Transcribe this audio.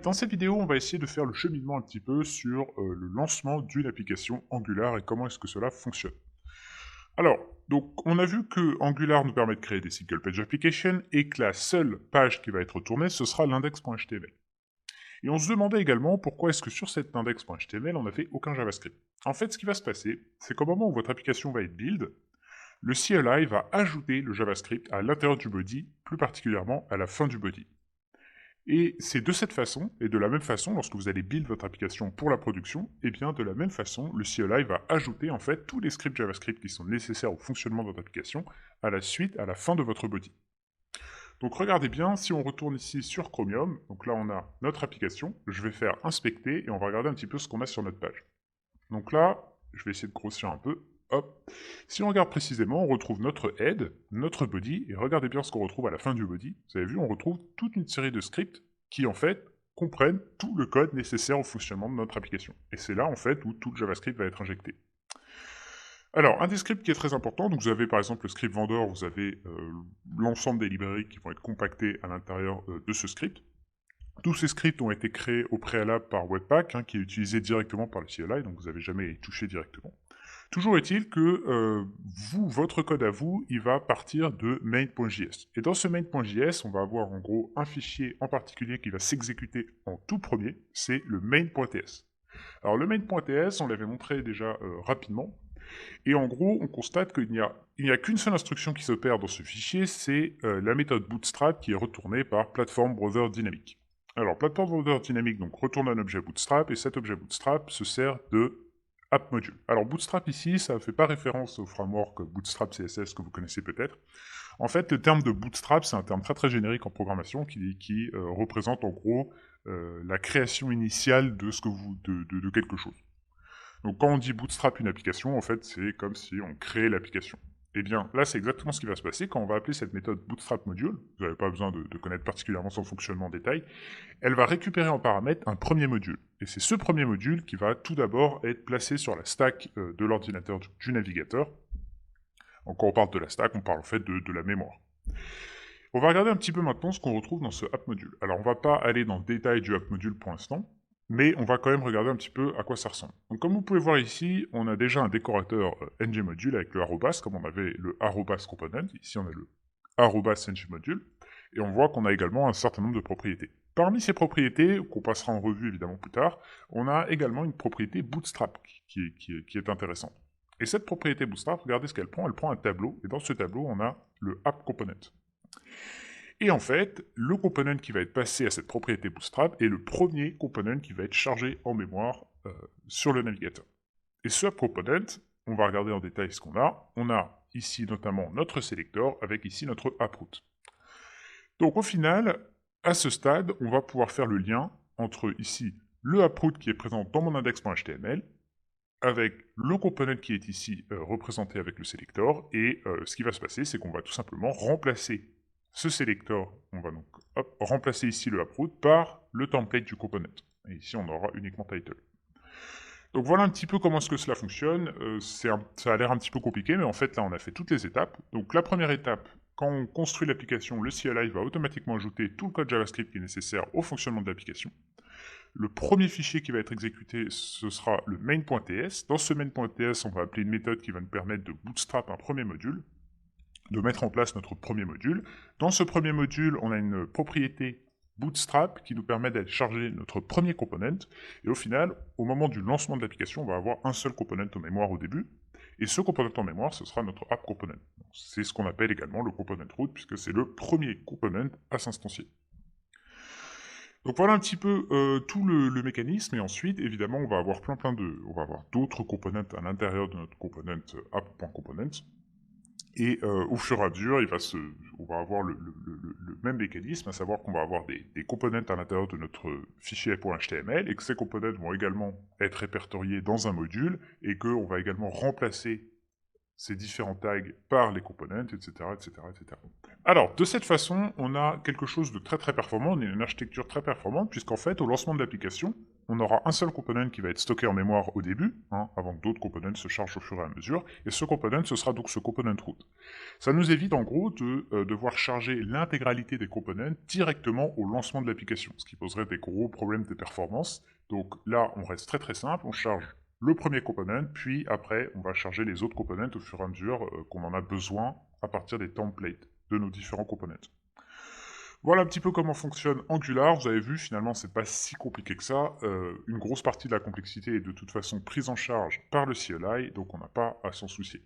Dans cette vidéo, on va essayer de faire le cheminement un petit peu sur le lancement d'une application Angular et comment est-ce que cela fonctionne. Alors, donc on a vu que Angular nous permet de créer des single page applications et que la seule page qui va être retournée, ce sera l'index.html. Et on se demandait également pourquoi est-ce que sur cet index.html, on n'a fait aucun JavaScript. En fait, ce qui va se passer, c'est qu'au moment où votre application va être build, le CLI va ajouter le JavaScript à l'intérieur du body, plus particulièrement à la fin du body. Et c'est de cette façon, et de la même façon, lorsque vous allez build votre application pour la production, et bien de la même façon, le CLI va ajouter en fait tous les scripts JavaScript qui sont nécessaires au fonctionnement de votre application à la suite, à la fin de votre body. Donc regardez bien, si on retourne ici sur Chromium, donc là on a notre application, je vais faire inspecter et on va regarder un petit peu ce qu'on a sur notre page. Donc là, je vais essayer de grossir un peu, hop. Si on regarde précisément, on retrouve notre head, notre body, et regardez bien ce qu'on retrouve à la fin du body. Vous avez vu, on retrouve toute une série de scripts qui, en fait, comprennent tout le code nécessaire au fonctionnement de notre application. Et c'est là, en fait, où tout le JavaScript va être injecté. Alors, un des scripts qui est très important, donc vous avez par exemple le script vendor, vous avez l'ensemble des librairies qui vont être compactées à l'intérieur de ce script. Tous ces scripts ont été créés au préalable par Webpack, qui est utilisé directement par le CLI, donc vous n'avez jamais à y toucher directement. Toujours est-il que votre code à vous, il va partir de main.js. Et dans ce main.js, on va avoir en gros un fichier en particulier qui va s'exécuter en tout premier, c'est le main.ts. Alors le main.ts, on l'avait montré déjà rapidement, et en gros, on constate qu'il n'y a qu'une seule instruction qui s'opère dans ce fichier, c'est la méthode bootstrap qui est retournée par platform browser dynamic. Alors, platform browser dynamic donc retourne un objet bootstrap, et cet objet bootstrap se sert de app module. Alors, bootstrap ici, ça ne fait pas référence au framework bootstrap CSS que vous connaissez peut-être. En fait, le terme de bootstrap, c'est un terme très très générique en programmation qui représente en gros la création initiale de, de quelque chose. Donc quand on dit bootstrap une application, en fait, c'est comme si on créait l'application. Eh bien, là, c'est exactement ce qui va se passer quand on va appeler cette méthode bootstrap module. Vous n'avez pas besoin de connaître particulièrement son fonctionnement en détail. Elle va récupérer en paramètre un premier module. Et c'est ce premier module qui va tout d'abord être placé sur la stack de l'ordinateur du navigateur. Donc quand on parle de la stack, on parle en fait de la mémoire. On va regarder un petit peu maintenant ce qu'on retrouve dans ce app module. Alors on ne va pas aller dans le détail du app module pour l'instant, mais on va quand même regarder un petit peu à quoi ça ressemble. Donc comme vous pouvez voir ici, on a déjà un décorateur ngModule avec le arrobas, comme on avait le arrobas component. Ici on a le arrobas ngModule, et on voit qu'on a également un certain nombre de propriétés. Parmi ces propriétés, qu'on passera en revue évidemment plus tard, on a également une propriété bootstrap qui est intéressante. Et cette propriété bootstrap, regardez ce qu'elle prend. Elle prend un tableau, et dans ce tableau, on a le app component. Et en fait, le component qui va être passé à cette propriété bootstrap est le premier component qui va être chargé en mémoire sur le navigateur. Et ce app component, on va regarder en détail ce qu'on a. On a ici notamment notre selector avec ici notre approot. Donc au final, à ce stade, on va pouvoir faire le lien entre ici le approot qui est présent dans mon index.html avec le component qui est ici représenté avec le selector, et ce qui va se passer, c'est qu'on va tout simplement remplacer ce selector, on va donc remplacer ici le approot par le template du component. Et ici, on aura uniquement title. Donc voilà un petit peu comment est-ce que cela fonctionne. Ça a l'air un petit peu compliqué, mais en fait, là, on a fait toutes les étapes. Donc la première étape, quand on construit l'application, le CLI va automatiquement ajouter tout le code JavaScript qui est nécessaire au fonctionnement de l'application. Le premier fichier qui va être exécuté, ce sera le main.ts. Dans ce main.ts, on va appeler une méthode qui va nous permettre de bootstrap un premier module, de mettre en place notre premier module. Dans ce premier module, on a une propriété bootstrap qui nous permet d'aller charger notre premier component. Et au final, au moment du lancement de l'application, on va avoir un seul component en mémoire au début. Et ce component en mémoire, ce sera notre app component. C'est ce qu'on appelle également le component root, puisque c'est le premier component à s'instancier. Donc voilà un petit peu tout le mécanisme, et ensuite, évidemment, on va avoir on va avoir d'autres components à l'intérieur de notre component app.component, et au fur et à mesure, on va avoir le même mécanisme, à savoir qu'on va avoir des components à l'intérieur de notre fichier .html, et que ces components vont également être répertoriés dans un module, et qu'on va également remplacer ces différents tags par les components, etc., etc., etc. Alors, de cette façon, on a quelque chose de très très performant, on a une architecture très performante, puisqu'en fait, au lancement de l'application, on aura un seul component qui va être stocké en mémoire au début, hein, avant que d'autres components se chargent au fur et à mesure, et ce component, ce sera donc ce component root. Ça nous évite en gros de devoir charger l'intégralité des components directement au lancement de l'application, ce qui poserait des gros problèmes de performance. Donc là, on reste très très simple, on charge le premier component, puis après, on va charger les autres components au fur et à mesure qu'on en a besoin à partir des templates de nos différents components. Voilà un petit peu comment fonctionne Angular. Vous avez vu, finalement, c'est pas si compliqué que ça. Une grosse partie de la complexité est de toute façon prise en charge par le CLI, donc on n'a pas à s'en soucier.